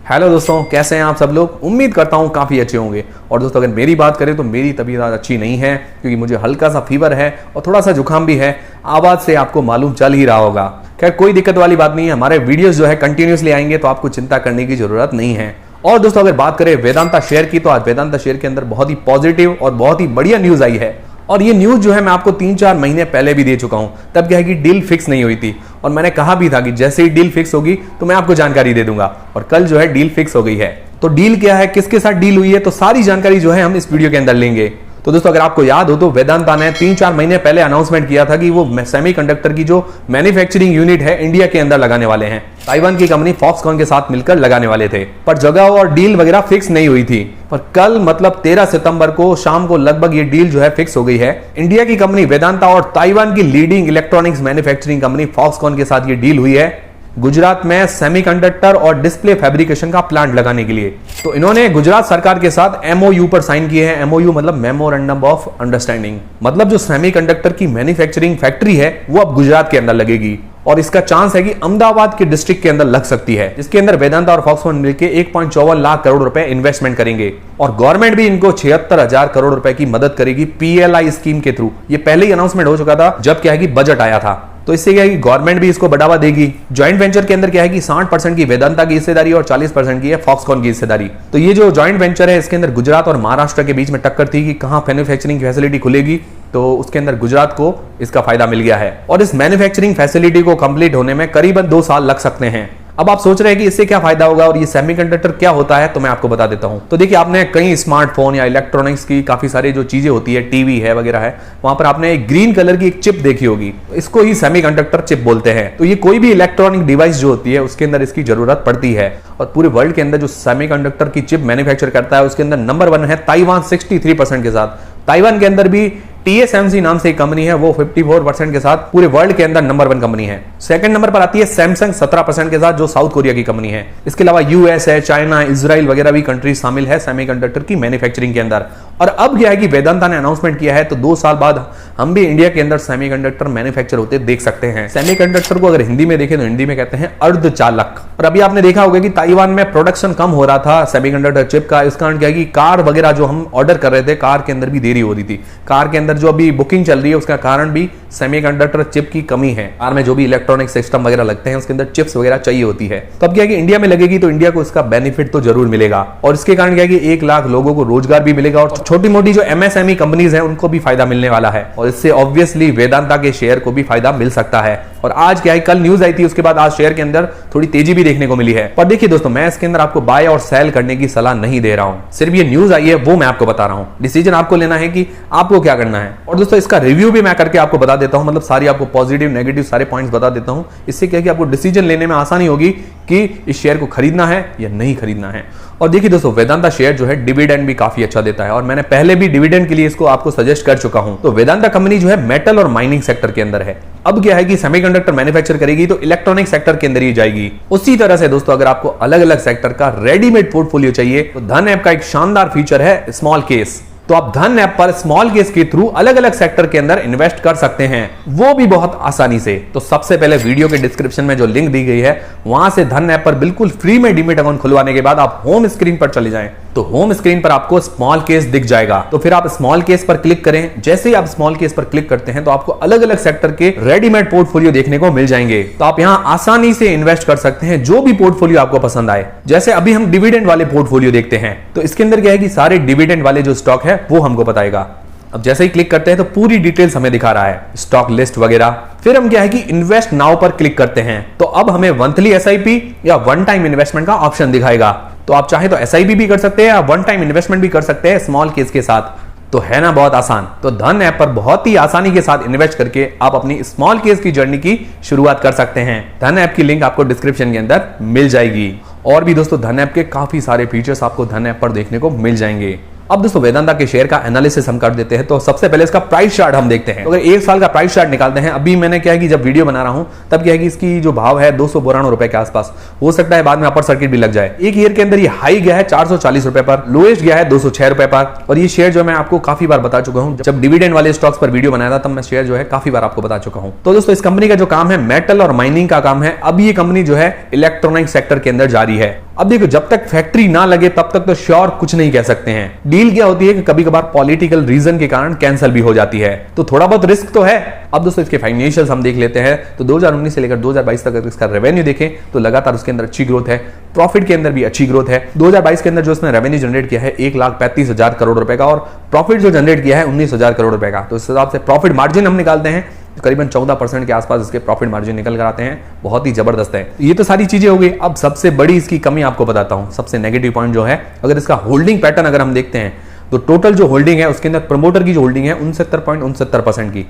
Hello दोस्तों, कैसे हैं आप सब लोग। उम्मीद करता हूं काफ़ी अच्छे होंगे। और दोस्तों अगर मेरी बात करें तो मेरी तबीयत आज अच्छी नहीं है, क्योंकि मुझे हल्का सा फीवर है और थोड़ा सा जुकाम भी है। आवाज़ से आपको मालूम चल ही रहा होगा। खैर कोई दिक्कत वाली बात नहीं है, हमारे वीडियोस जो है कंटिन्यूसली आएंगे, तो आपको चिंता करने की जरूरत नहीं है। और दोस्तों अगर बात करें वेदांता शेयर की, तो आज वेदांता शेयर के अंदर बहुत ही पॉजिटिव और बहुत ही बढ़िया न्यूज़ आई है। और ये न्यूज़ जो है मैं आपको 3-4 महीने पहले भी दे चुका हूं। तब क्या है कि डील फिक्स नहीं हुई थी, और मैंने कहा भी था कि जैसे ही डील फिक्स होगी तो मैं आपको जानकारी दे दूंगा। और कल जो है डील फिक्स हो गई है। तो डील क्या है, किसके साथ डील हुई है, तो सारी जानकारी जो है हम इस वीडियो के अंदर लेंगे। तो दोस्तों अगर आपको याद हो तो वेदांता ने 3-4 महीने पहले अनाउंसमेंट किया था कि वो सेमीकंडक्टर की जो मैन्युफैक्चरिंग यूनिट है इंडिया के अंदर लगाने वाले हैं। ताइवान की कंपनी फॉक्सकॉन के साथ मिलकर लगाने वाले थे, पर जगह और डील वगैरह फिक्स नहीं हुई थी। पर कल मतलब 13 सितंबर को शाम को लगभग ये डील जो है फिक्स हो गई है। इंडिया की कंपनी वेदांता और ताइवान की leading electronics manufacturing company Foxconn के साथ ये डील हुई है गुजरात में सेमीकंडक्टर और डिस्प्ले फैब्रिकेशन का प्लांट लगाने के लिए। तो इन्होंने गुजरात सरकार के साथ एमओयू पर साइन किए हैं। एमओयू मतलब मेमोरेंडम ऑफ अंडरस्टैंडिंग। मतलब जो सेमीकंडक्टर की मैन्युफैक्चरिंग फैक्ट्री है वो अब गुजरात के अंदर लगेगी, और इसका चांस है कि अहमदाबाद के डिस्ट्रिक्ट के अंदर लग सकती है, जिसके अंदर वेदांता और फॉक्सकॉन मिलकर 1.54 लाख करोड़ रुपए इन्वेस्टमेंट करेंगे। और गवर्नमेंट भी इनको 76,000 करोड़ रुपए की मदद करेगी पीएलआई स्कीम के थ्रू। ये पहले ही अनाउंसमेंट हो चुका था जब क्या है कि बजट आया था। तो इससे क्या है कि गवर्नमेंट भी इसको बढ़ावा देगी। ज्वाइंट वेंचर के अंदर क्या है कि 60% की वेदांता की हिस्सेदारी और 40% की है फॉक्सकॉन की हिस्सेदारी। तो ये जो ज्वाइंट वेंचर है इसके अंदर गुजरात और महाराष्ट्र के बीच में टक्कर थी कि कहां मैन्युफैक्चरिंग फैसिलिटी खुलेगी, तो उसके अंदर गुजरात को इसका फायदा मिल गया है। और इस मैन्युफैक्चरिंग फैसिलिटी को कंप्लीट होने में करीबन 2 साल लग सकते हैं। अब आप सोच रहे हैं कि इससे क्या फायदा होगा और ये सेमीकंडक्टर क्या होता है, तो मैं आपको बता देता हूं। तो देखिए, आपने कई स्मार्टफोन या इलेक्ट्रॉनिक्स की काफी सारी जो चीजें होती है, टीवी है वगैरह है, वहां पर आपने एक ग्रीन कलर की एक चिप देखी होगी। इसको ही सेमीकंडक्टर चिप बोलते हैं। तो ये कोई भी इलेक्ट्रॉनिक डिवाइस जो होती है उसके अंदर इसकी जरूरत पड़ती है। और पूरे वर्ल्ड के अंदर जो सेमीकंडक्टर की चिप मैन्युफैक्चर करता है उसके अंदर नंबर 1 है ताइवान 63% के साथ। ताइवान के अंदर भी TSMC नाम से एक कंपनी है, वो 54% के साथ पूरे वर्ल्ड के अंदर नंबर 1 कंपनी है। सेकंड नंबर पर आती है सैमसंग 17% के साथ, जो साउथ कोरिया की कंपनी है। इसके अलावा यूएस है, चाइना, इजराइल वगैरह भी कंट्रीज शामिल है सेमीकंडक्टर की मैन्युफैक्चरिंग के अंदर। और अब क्या है कि वेदांता ने अनाउंसमेंट किया है, तो 2 साल बाद हम भी इंडिया के अंदर सेमीकंडक्टर मैन्युफैक्चर होते देख सकते हैं। सेमीकंडक्टर को अगर हिंदी में देखें तो हिंदी में कहते हैं अर्धचालक। और अभी आपने देखा होगा कि ताइवान में प्रोडक्शन कम हो रहा था सेमीकंडक्टर चिप का। इस कारण क्या है कि कार वगैरह जो हम ऑर्डर कर रहे थे, कार के अंदर भी देरी हो रही थी। कार के अंदर जो अभी बुकिंग चल रही है उसका कारण भी सेमीकंडक्टर चिप की कमी है। कार में जो भी इलेक्ट्रॉनिक सिस्टम वगैरह लगते हैं उसके अंदर चिप्स वगैरह चाहिए होती है। तो अब क्या है कि इंडिया में लगेगी तो इंडिया को इसका बेनिफिट तो जरूर मिलेगा। और इसके कारण क्या है कि 1 लाख लोगों को रोजगार भी मिलेगा, और छोटी मोटी जो MSME कंपनीज हैं उनको भी फायदा मिलने वाला है। और इससे ऑब्वियसली वेदांता के शेयर को भी फायदा मिल सकता है। और आज क्या है, कल न्यूज आई थी, उसके बाद आज शेयर के अंदर थोड़ी तेजी भी देखने को मिली है। पर देखिए दोस्तों, मैं इसके अंदर आपको बाय और सेल करने की सलाह नहीं दे रहा हूं। सिर्फ ये न्यूज आई है वो मैं आपको बता रहा हूं। डिसीजन आपको लेना है कि आपको क्या करना है। और दोस्तों इसका रिव्यू भी मैं करके आपको बता देता हूं, मतलब सारी आपको पॉजिटिव नेगेटिव सारे पॉइंट्स बता देता हूं। इससे क्या है कि आपको डिसीजन लेने में आसानी होगी कि इस शेयर को खरीदना है या नहीं खरीदना है। और देखिए दोस्तों, वेदांता शेयर जो है डिविडेंड भी काफी अच्छा देता है, और मैंने पहले भी डिविडेंड के लिए इसको आपको सजेस्ट कर चुका हूं। तो वेदांता कंपनी जो है मेटल और माइनिंग सेक्टर के अंदर है। अब क्या है कि सेमीकंडक्टर मैन्युफैक्चर करेगी तो इलेक्ट्रॉनिक सेक्टर के अंदर ही जाएगी। उसी तरह से दोस्तों अगर आपको अलग अलग सेक्टर का रेडीमेड पोर्टफोलियो चाहिए, तो धन ऐप का एक शानदार फीचर है स्मॉल केस। तो आप धन ऐप पर स्मॉल केस के थ्रू अलग अलग सेक्टर के अंदर इन्वेस्ट कर सकते हैं, वो भी बहुत आसानी से। तो सबसे पहले वीडियो के डिस्क्रिप्शन में जो लिंक दी गई है वहां से धन ऐप पर बिल्कुल फ्री में डीमेट अकाउंट खुलवाने के बाद आप होम स्क्रीन पर चले जाएं, तो होम स्क्रीन पर आपको स्मॉल केस दिख जाएगा। तो फिर आप स्मॉल केस पर क्लिक करें। जैसे ही आप स्मॉल केस पर क्लिक करते हैं तो आपको अलग अलग सेक्टर के रेडीमेड पोर्टफोलियो देखने को मिल जाएंगे। तो आप यहां आसानी से इन्वेस्ट कर सकते हैं जो भी पोर्टफोलियो आपको पसंद आए। जैसे अभी हम डिविडेंड वाले पोर्टफोलियो देखते हैं, तो इसके अंदर क्या है कि सारे डिविडेंड वाले जो स्टॉक है वो हमको बताएगा। अब जैसे ही क्लिक करते हैं तो पूरी डिटेल्स हमें दिखा रहा है, स्टॉक लिस्ट वगैरह। फिर हम क्या है कि इन्वेस्ट नाउ पर क्लिक करते हैं, तो अब हमें मंथली SIP या वन टाइम इन्वेस्टमेंट का ऑप्शन दिखाएगा। तो आप चाहे तो SIP भी कर सकते हैं या वन टाइम इन्वेस्टमेंट भी कर सकते हैं स्मॉल केस के साथ। तो है ना बहुत आसान। तो धन ऐप पर बहुत ही आसानी के साथ इन्वेस्ट करके आप अपनी स्मॉल केस की जर्नी की शुरुआत कर सकते हैं। धन ऐप की लिंक आपको डिस्क्रिप्शन के अंदर मिल जाएगी। और भी दोस्तों धन ऐप के काफी सारे फीचर्स आपको धन ऐप पर देखने को मिल जाएंगे। अब दोस्तों वेदांता के शेयर का एनालिसिस हम कर देते हैं। तो सबसे पहले इसका प्राइस चार्ट हम देखते हैं। तो अगर 1 साल का प्राइस चार्ट निकालते हैं, अभी मैंने क्या है कि जब वीडियो बना रहा हूं तब क्या है कि इसकी जो भाव है 292 रुपए के आसपास, हो सकता है बाद में अपर सर्किट भी लग जाए। एक ईयर के अंदर ये हाई गया है 440 रुपए पर, लोएस्ट गया है 206 रुपए पर। और ये शेयर जो मैं आपको काफी बार बता चुका हूं, जब डिविडेंड वाले स्टॉक्स पर वीडियो बनाया था तब मैं शेयर जो है काफी बार आपको बता चुका हूं। तो दोस्तों इस कंपनी का जो काम है मेटल और माइनिंग का काम है। अब ये कंपनी जो है इलेक्ट्रॉनिक सेक्टर के अंदर जारी है। अब देखो, जब तक फैक्ट्री ना लगे तब तक तो श्योर कुछ नहीं कह सकते हैं। डील क्या होती है कि कभी कभार पॉलिटिकल रीजन के कारण कैंसिल भी हो जाती है, तो थोड़ा बहुत रिस्क तो है। अब दोस्तों इसके फाइनेंशियल्स हम देख लेते हैं। तो 2019 से लेकर 2022 तक इसका रेवेन्यू देखें तो लगातार उसके अंदर अच्छी ग्रोथ है, प्रॉफिट के अंदर भी अच्छी ग्रोथ है। 2022 के अंदर जो इसने रेवेन्यू जनरेट किया है 1,35,000 करोड़ रुपए का, और प्रॉफिट जो जनरेट किया है 19,000 करोड़ रुपए का। तो इस हिसाब से प्रॉफिट मार्जिन हम निकालते हैं तो करीबन 14% के आसपास इसके प्रॉफिट मार्जिन निकल कर आते हैं, बहुत ही जबरदस्त है। ये तो सारी चीजें हो गई। अब सबसे बड़ी इसकी कमी आपको बताता हूं, सबसे नेगेटिव पॉइंट जो है, अगर इसका होल्डिंग पैटर्न अगर हम देखते हैं तो टोटल जो होल्डिंग है उसके अंदर प्रमोटर की जो होल्डिंग है 69.69% की,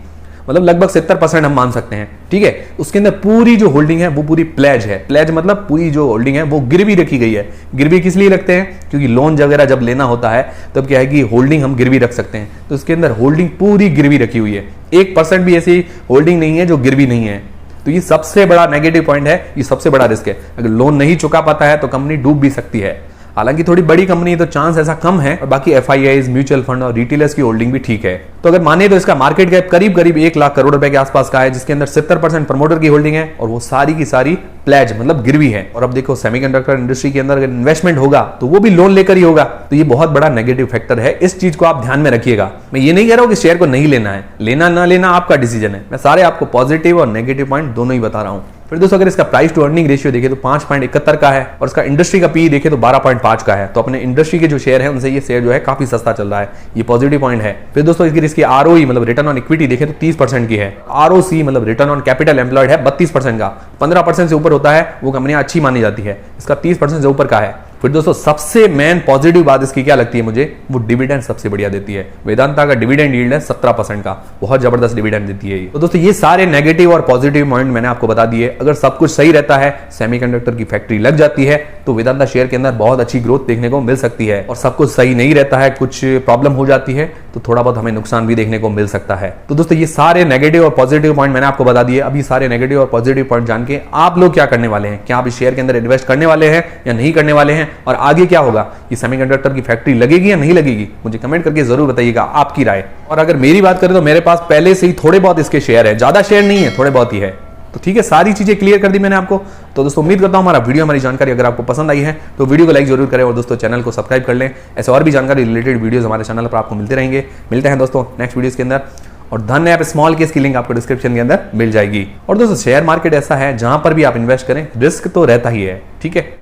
मतलब लगभग 70% हम मान सकते हैं, ठीक है। उसके अंदर पूरी जो होल्डिंग है वो पूरी प्लेज है। प्लेज मतलब पूरी जो होल्डिंग है वो गिरवी रखी गई है। गिरवी किस लिए रखते हैं? क्योंकि लोन वगैरह जब लेना होता है तब क्या है कि होल्डिंग हम गिरवी रख सकते हैं, तो इसके अंदर होल्डिंग पूरी गिरवी रखी हुई है। 1% भी ऐसी होल्डिंग नहीं है जो गिरवी नहीं है। तो ये सबसे बड़ा नेगेटिव पॉइंट है, ये सबसे बड़ा रिस्क है। अगर लोन नहीं चुका पाता है तो कंपनी डूब भी सकती है। हालांकि थोड़ी बड़ी कंपनी है तो चांस ऐसा कम है, और बाकी एफआईआईज, म्यूचुअल फंड और रिटेलर्स की होल्डिंग भी ठीक है। तो अगर माने तो इसका मार्केट कैप करीब करीब 1 लाख करोड़ रुपए के आसपास का है, जिसके अंदर 70% प्रमोटर की होल्डिंग है और वो सारी की सारी प्लेज मतलब गिरवी है। और अब देखो, सेमीकंडक्टर इंडस्ट्री के अंदर अगर इन्वेस्टमेंट होगा तो वो भी लोन लेकर ही होगा, तो ये बहुत बड़ा नेगेटिव फैक्टर है। इस चीज को आप ध्यान में रखिएगा। मैं ये नहीं कह रहा हूं कि शेयर को नहीं लेना है, लेना ना लेना आपका डिसीजन है। मैं सारे आपको पॉजिटिव और नेगेटिव पॉइंट दोनों ही बता रहा हूं। फिर दोस्तों अगर इसका प्राइस टू अर्निंग रेशियो देखें तो 5.71 का है, और इसका इंडस्ट्री का पी देखें तो 12.5 का है। तो अपने इंडस्ट्री के जो शेयर है उनसे ये शेयर जो है काफी सस्ता चल रहा है, ये पॉजिटिव पॉइंट है। फिर दोस्तों अगर इसकी आरओई मतलब रिटर्न ऑन इक्विटी देखें तो 30% की है। आरओसी मतलब रिटर्न ऑन कैपिटल एम्प्लॉयड है 32% का। 15% से ऊपर होता है वो कंपनियां अच्छी मानी जाती है, इसका 30% से ऊपर का है। फिर दोस्तों सबसे मेन पॉजिटिव बात इसकी क्या लगती है मुझे, वो डिविडेंड सबसे बढ़िया देती है। वेदांता का डिविडेंड यील्ड है 17% का, बहुत जबरदस्त डिविडेंड देती है ये। तो दोस्तों ये सारे नेगेटिव और पॉजिटिव पॉइंट मैंने आपको बता दिए। अगर सब कुछ सही रहता है, सेमीकंडक्टर की फैक्ट्री लग जाती है, तो वेदांता शेयर के अंदर बहुत अच्छी ग्रोथ देखने को मिल सकती है। और सब कुछ सही नहीं रहता है, कुछ प्रॉब्लम हो जाती है, तो थोड़ा बहुत हमें नुकसान भी देखने को मिल सकता है। तो दोस्तों ये सारे नेगेटिव और पॉजिटिव पॉइंट मैंने आपको बता दिए। अभी सारे नेगेटिव और पॉजिटिव पॉइंट जान के आप लोग क्या करने वाले हैं? क्या आप इस शेयर के अंदर इन्वेस्ट करने वाले हैं या नहीं करने वाले हैं? और आगे क्या होगा, ये सेमीकंडक्टर की फैक्ट्री लगेगी या नहीं लगेगी? मुझे कमेंट करके जरूर बताइएगा आपकी राय। और अगर मेरी बात करें तो मेरे पास पहले से ही थोड़े बहुत इसके शेयर है, ज्यादा शेयर नहीं है, थोड़े बहुत ही है। तो ठीक है, सारी चीजें क्लियर कर दी मैंने आपको। तो दोस्तों उम्मीद करता हूं हमारा वीडियो, हमारी जानकारी अगर आपको पसंद आई है तो वीडियो को लाइक जरूर करें, और दोस्तों चैनल को सब्सक्राइब कर लें। ऐसे और भी जानकारी रिलेटेड वीडियोस हमारे चैनल पर आपको मिलते रहेंगे। मिलते हैं दोस्तों नेक्स्ट वीडियोस के अंदर। और धन ऐप स्मॉल केस की लिंक आपको डिस्क्रिप्शन के अंदर मिल जाएगी। और दोस्तों शेयर मार्केट ऐसा है जहां पर भी आप इन्वेस्ट करें रिस्क तो रहता ही है, ठीक है।